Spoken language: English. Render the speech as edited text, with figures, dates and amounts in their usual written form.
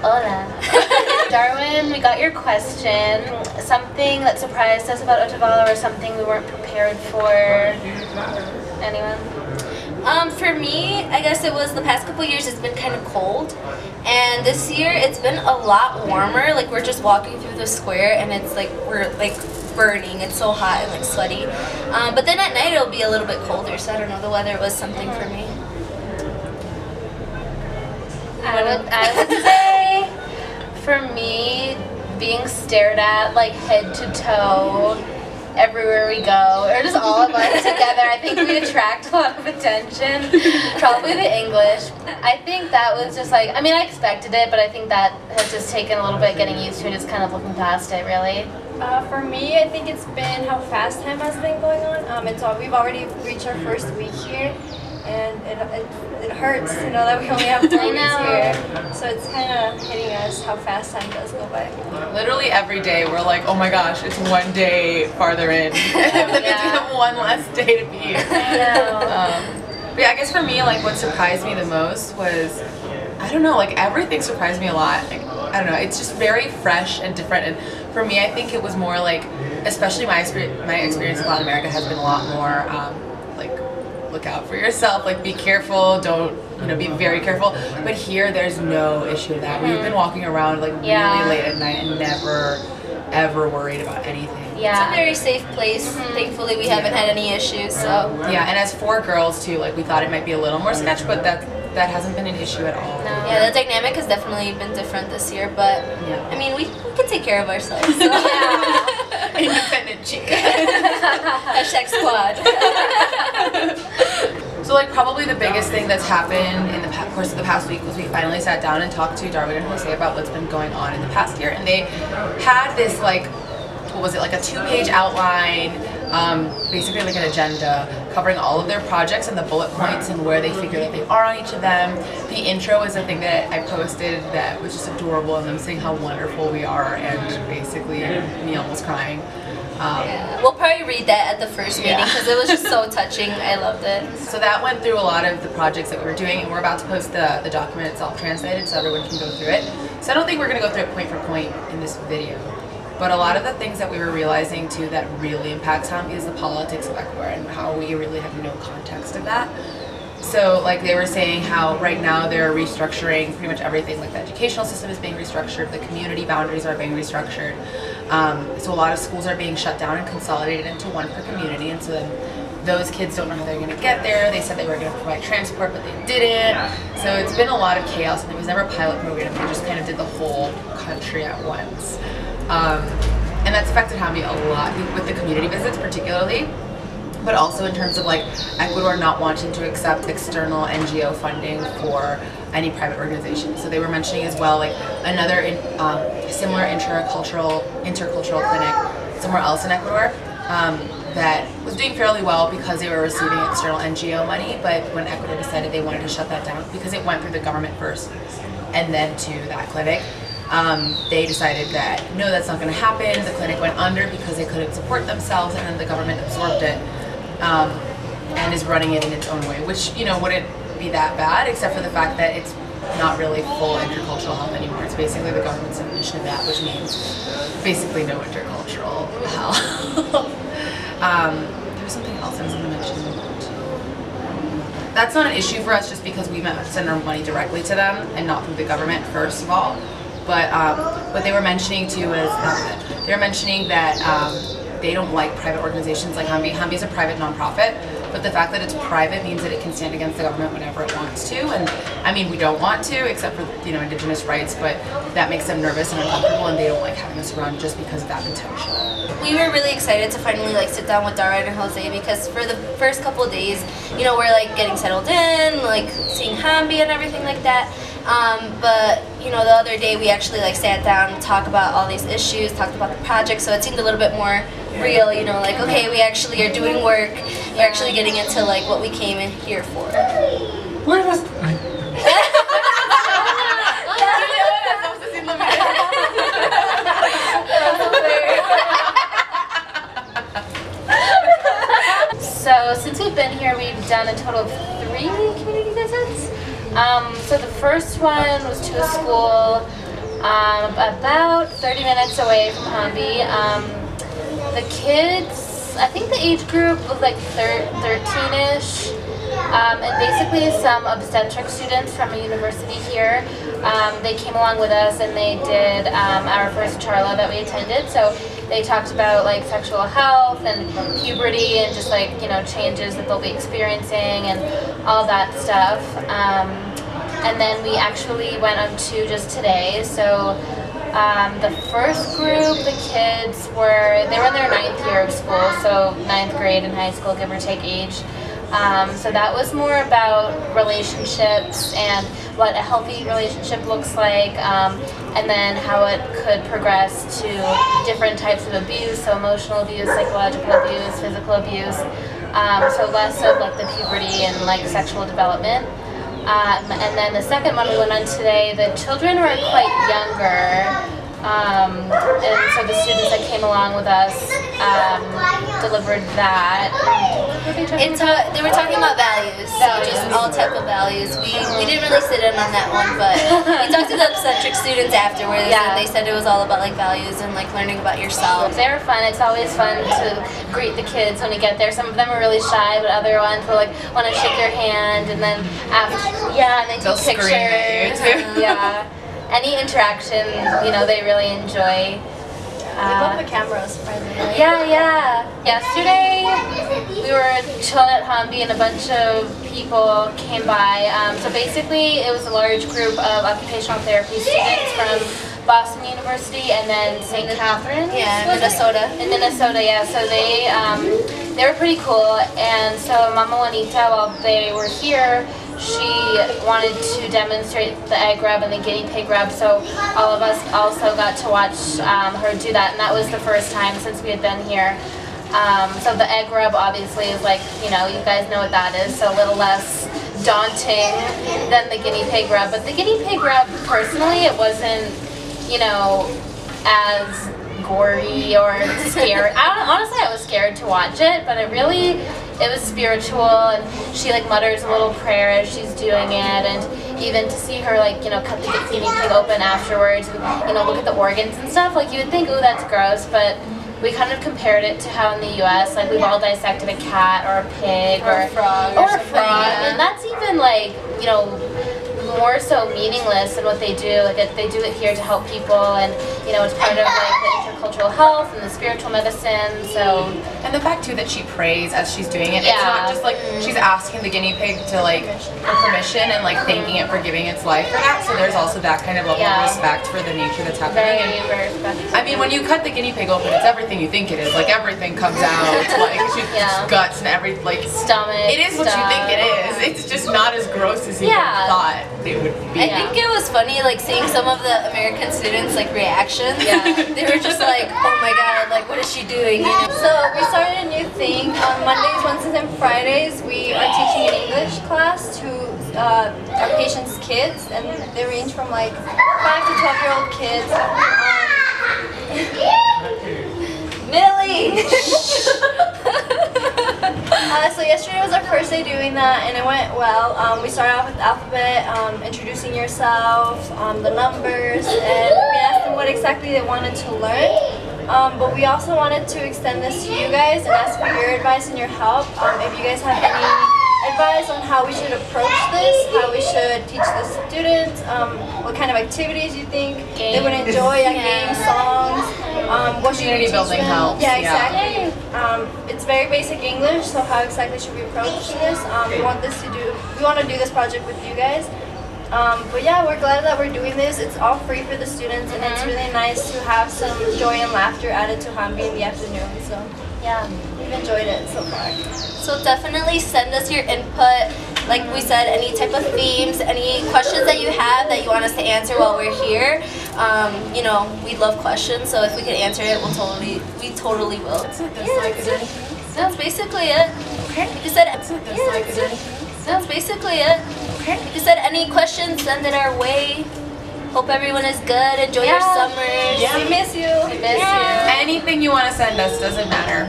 Hola. Darwin, we got your question. Something that surprised us about Otavalo or something we weren't prepared for? Anyone? For me, I guess it was the past couple years it's been kind of cold, and this year it's been a lot warmer. Like we're just walking through the square and it's like we're like burning. It's so hot and like sweaty. But then at night it'll be a little bit colder, so I don't know, the weather was something for me. I would say for me, being stared at like head to toe everywhere we go, or just all of us together, I think we attract a lot of attention. Probably the English. I think that was just like, I mean, I expected it, but I think that has just taken a little bit getting used to and just kind of looking past it, really. For me, I think it's been how fast time has been going on. We've already reached our first week here, and it hurts to know that we only have 4 weeks here. So it's kind of hitting us how fast time does go by. Literally every day we're like, oh my gosh, it's one day farther in. And then we have one less day to be here. But yeah, I guess for me, like what surprised me the most was, I don't know, like everything surprised me a lot. Like, I don't know, it's just very fresh and different. And for me, I think it was more like, especially my experience in Latin America has been a lot more like, look out for yourself, like be careful, don't, you know, be very careful. But here there's no issue with that. We've been walking around like really late at night and never ever worried about anything. Yeah, it's a very safe place. Thankfully we haven't had any issues, so. Yeah, and as 4 girls too, like we thought it might be a little more sketch, but that hasn't been an issue at all. No. Yeah, the dynamic has definitely been different this year, but I mean, we can take care of ourselves. So. Independent chica. Hashtag squad. So like probably the biggest thing that's happened in the course of the past week was we finally sat down and talked to Darwin and Jose about what's been going on in the past year, and they had this like, what was it, like a 2-page outline, basically like an agenda covering all of their projects and the bullet points and where they figure that they are on each of them. The intro is a thing that I posted that was just adorable, and them saying how wonderful we are and basically me almost crying. Yeah. We'll probably read that at the first meeting because it was just so touching. I loved it. So that went through a lot of the projects that we were doing, and we're about to post the document itself translated so everyone can go through it. So I don't think we're going to go through it point for point in this video. But a lot of the things that we were realizing too that really impacts Hampi is the politics of Ecuador and how we really have no context of that. So like they were saying how right now they're restructuring pretty much everything, like the educational system is being restructured, the community boundaries are being restructured. So a lot of schools are being shut down and consolidated into one per community, and so then those kids don't know how they're going to get there. They said they were going to provide transport, but they didn't. So it's been a lot of chaos, and it was never a pilot program. They just kind of did the whole country at once. And that's affected Hampi a lot with the community visits particularly, but also in terms of like Ecuador not wanting to accept external NGO funding for any private organization. So they were mentioning as well like another similar intercultural clinic somewhere else in Ecuador that was doing fairly well because they were receiving external NGO money, but when Ecuador decided they wanted to shut that down because it went through the government first and then to that clinic, they decided that no, that's not going to happen. The clinic went under because they couldn't support themselves, and then the government absorbed it and is running it in its own way, which, you know, wouldn't be that bad except for the fact that it's not really full intercultural health anymore. It's basically the government's definition of that, which means basically no intercultural health. There was something else I was going to mention. That's not an issue for us just because we send our money directly to them and not through the government, first of all. But what they were mentioning too is they were mentioning that they don't like private organizations like Hampi. Hampi is a private nonprofit, but the fact that it's private means that it can stand against the government whenever it wants to. And I mean, we don't want to, except for, you know, indigenous rights, but that makes them nervous and uncomfortable, and they don't like having us around just because of that potential. We were really excited to finally like sit down with Darwin and Jose because for the first couple of days, you know, we're like getting settled in, like seeing Hampi and everything like that. But you know, the other day we actually like sat down and talked about all these issues, talked about the project, so it seemed a little bit more real, you know, like okay, we actually are doing work, we're actually getting into like what we came in here for. Where was So since we've been here, we've done a total of 3 community visits. So the first one was to a school about 30 minutes away from Hamby. The kids, I think the age group was like 13-ish, and basically some obstetric students from a university here. They came along with us and they did our first charla that we attended. So they talked about like sexual health and puberty and just like, you know, changes that they'll be experiencing and all that stuff. And then we actually went on to just today. So the first group, the kids they were in their 9th year of school, so 9th grade in high school, give or take age. So that was more about relationships and what a healthy relationship looks like, and then how it could progress to different types of abuse, so emotional abuse, psychological abuse, physical abuse, so less of like the puberty and like sexual development. And then the second one we went on today, the children were quite younger. And so the students that came along with us delivered that. They were talking about values, so just all type of values. We didn't really sit in on that one, but we talked to the obstetric students afterwards, and they said it was all about like values and like learning about yourself. They were fun. It's always fun to greet the kids when you get there. Some of them are really shy, but other ones will like want to shake your hand, and then after, and they take pictures. Yeah. Any interaction, you know, they really enjoy. We love the cameras, surprisingly. Yeah. Yesterday, we were chilling at Hamby and a bunch of people came by. So basically, it was a large group of occupational therapy students from Boston University and then St. Catharines. Yeah, Minnesota. In Minnesota, yeah. So they were pretty cool. And so Mama Juanita, while they were here, she wanted to demonstrate the egg rub and the guinea pig rub, so all of us also got to watch her do that, and that was the first time since we had been here. So the egg rub obviously is like, you know, you guys know what that is, so a little less daunting than the guinea pig rub. But the guinea pig rub, personally, it wasn't, you know, as gory or scared. Honestly, I was scared to watch it, but it was spiritual, and she like mutters a little prayer as she's doing it, and even to see her like, you know, cut the guinea pig open afterwards and, you know, look at the organs and stuff, like you would think, oh, that's gross, but we kind of compared it to how in the US, like we've all dissected a cat or a pig or a frog, and that's even like, you know, more so meaningless in what they do. Like they do it here to help people, and you know, it's part of like the intercultural health and the spiritual medicine. So, and the fact too that she prays as she's doing it. It's not just like she's asking the guinea pig to like for permission and like thanking it for giving its life for that. So there's also that kind of level of respect for the nature that's happening. Very respectful. I mean, when you cut the guinea pig open, it's everything you think it is. Like everything comes out, like guts and everything, like stomach. It is what you think it is. It's just not as gross as you thought it would be. I think it was funny, like seeing some of the American students like reactions. Yeah, they were just like, oh my god, like what is she doing? You know? So we started a new thing on Mondays, Wednesdays, and Fridays. We are teaching an English class to our patients' kids, and they range from like 5 to 12-year-old kids. Millie! So yesterday was our first day doing that, and it went well. We started off with the alphabet, introducing yourself, the numbers, and we asked them what exactly they wanted to learn. But we also wanted to extend this to you guys and ask for your advice and your help. If you guys have any advice on how we should approach this, how we should teach the students, what kind of activities you think they would enjoy, games, songs, what should community we building teach them? helps. Yeah, exactly. It's very basic English, so how exactly should we approach this? We want to do this project with you guys. But yeah, we're glad that we're doing this. It's all free for the students, and it's really nice to have some joy and laughter added to Hamby in the afternoon. So yeah, we've enjoyed it so far. So definitely send us your input. Like we said, any type of themes, any questions that you have that you want us to answer while we're here. You know, we love questions, so if we can answer it, we totally will. That's basically it. You said that's basically it. If you said any questions, send it our way. Hope everyone is good. Enjoy your summers. We miss you. We miss you. Anything you want to send us doesn't matter.